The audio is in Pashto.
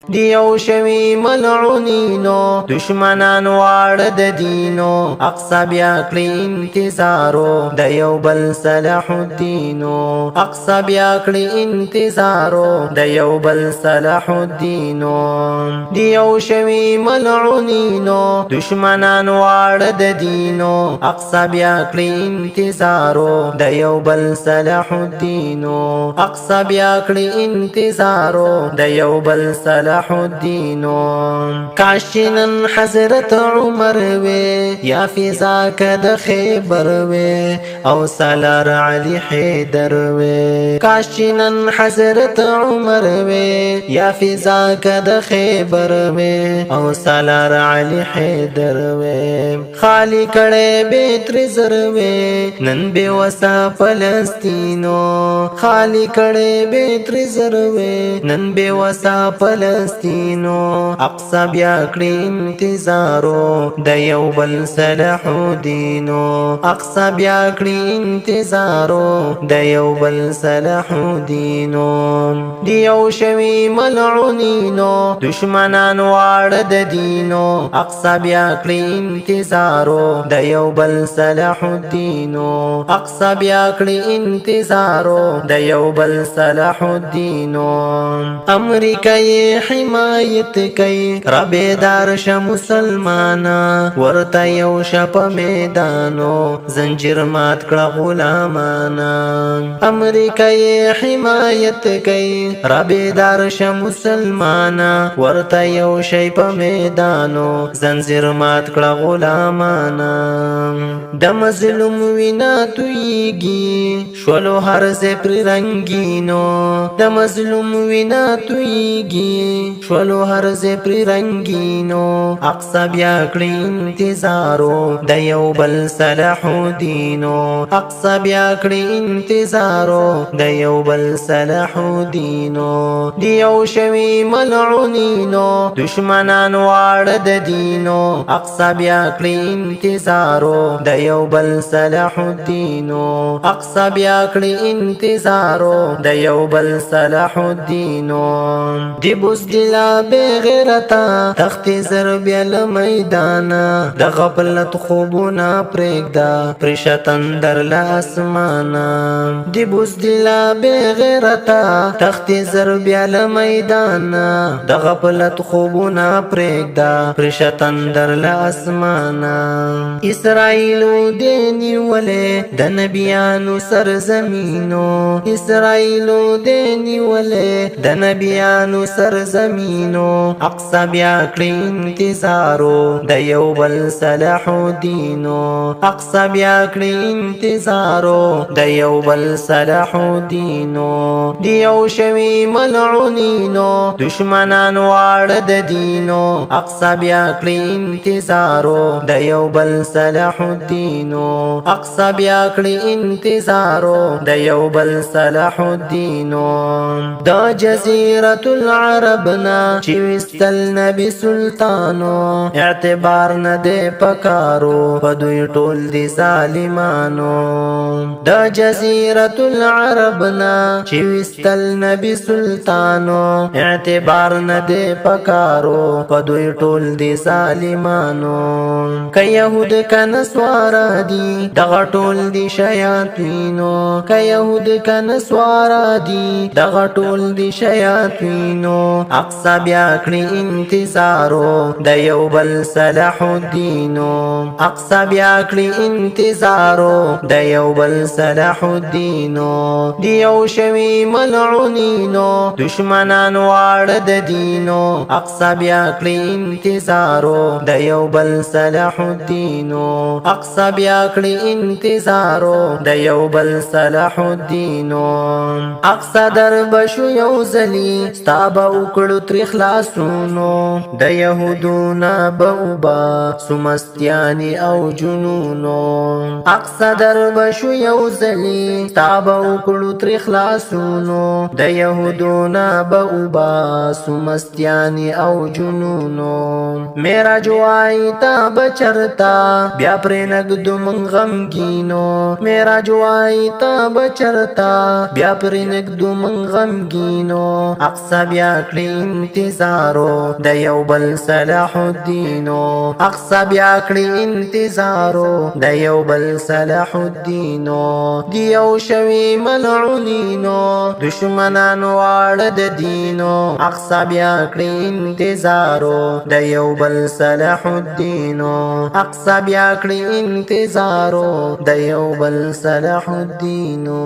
دیو شوی ملعونینو دشمنان واړه د دینو اقصا بیا کړی انتظارو د یو بل صلاح الدینو اقصا بیا کړی انتظارو د یو بل صلاح الدینو دیو شوی ملعونینو دشمنان واړه د دینو اقصا بیا کړی انتظارو د یو بل صلاح الدینو اقصا بیا کړی انتظارو د یو بل صلاح الدینو کاشنن حضرت عمر وی یا فضاک د خیبر وی او سالار علی حیدر وی کاشنن حضرت عمر وی یا فضاک د خیبر وی او سالار علی حیدر وی خالی کړه به تر زر وی نن به وسا فلسطینو خالی کړه به تر زر وی نن به وسا فلسطینو اقصا بیا کړی انتظارو د یو بل صلاح الدینو اقصا بیا کړی انتظارو د یو بل صلاح الدینو دیو شوی ملعونینو دشمنان واړه د دینو اقصا بیا کړی انتظارو د یو بل صلاح الدینو اقصا بیا کړی انتظارو د یو بل صلاح الدینو امریکای حمایت کئی ربیدار ش مسلمانا ورطا یو شپ میدانو زنجیر مات کړه غلامانا امریکای حمایت کئی ربیدار ش مسلمانا ورطا یو شپ میدانو زنجیر مات کړه غلامانا د مظلوم وینا تویږي شولو هر ځای پر رنگینو د مظلوم وینا تویږي شولو هر ځای پر رنگینو اقصا بیا کړی انتظارو د یو بل صلاح الدینو اقصا بیا کړی انتظارو د یو بل صلاح الدینو دیو شوی ملعونینو دشمنان واړه د دینو اقصا بیا کړی انتظارو د یو بل صلاح الدینو اقصا بیا کړی انتظارو د یو بل صلاح الدینو دی بزدلا بے غیرتا تخت زربیا لمیدانا د غفلت خوبونا پریگدا پرشتن در لاسمانا دی بزدلا بے غیرتا تخت زربیا لمیدانا د غفلت خوبونا پریگدا پرشتن در لاسمانا اسرائیلو دینی ولی د نبیانو سرزمینو اسرائیلو دینی ولی د نبیانو سرزمینو اقصا بیا کړی انتظارو د یو بل صلاح الدینو اقصا بیا کړی انتظارو د یو بل صلاح الدینو دیو شوی ملعونینو دشمنان واړه د دینو اقصا بیا کړی انتظارو د یو بل صلاح الدینو اقصا بیا کړی انتظارو د یو بل صلاح الدینو دا جزیرة العربنا چی وستل نبی سلطانو اعتبار نده پکارو پدوی ټول دی ظالمانو دا جزیرة العربنا چی وستل نبی سلطانو اعتبار نده پکارو پدوی ټول دی ظالمانو که یهود که نسوارا دی دغه ټول دی شیاطینو که یهود که نسوارا دی دغه ټول دی شیاطینو اقصا بیا کړی انتظارو د یو بل صلاح الدینو اقصا بیا کړی انتظارو د یو بل صلاح الدینو دیو شوی ملعونینو دشمنان واړه د دینو اقصا بیا کړی انتظارو د یو بل صلاح الدینو اقصا بیا کړی انتظارو د یو بل صلاح الدینو اقصا در بشو یو زلی ستابا اکڑو تر خلاصونو د یهودونا بوبا سمستیانی او جنونو اقصا در بشو یو زلی ستابا اکڑو تر خلاصونو د یهودونا بوبا سمستیانی او جنونو میرا جوائی تا بچرتا بیا پر نگدو من غمگینو میرا جوائی تا بچرتا بیا پر نگدو من غمگینو اقصا بیا کړی کړی انتظارو د یو بل صلاح الدینو اقصا بیا کړی انتظارو د یو بل صلاح الدینو دیو شوی ملعونینو دشمنان واړه د دینو اقصا بیا کړی انتظارو د یو بل صلاح الدینو اقصا بیا کړی انتظارو د یو بل صلاح الدینو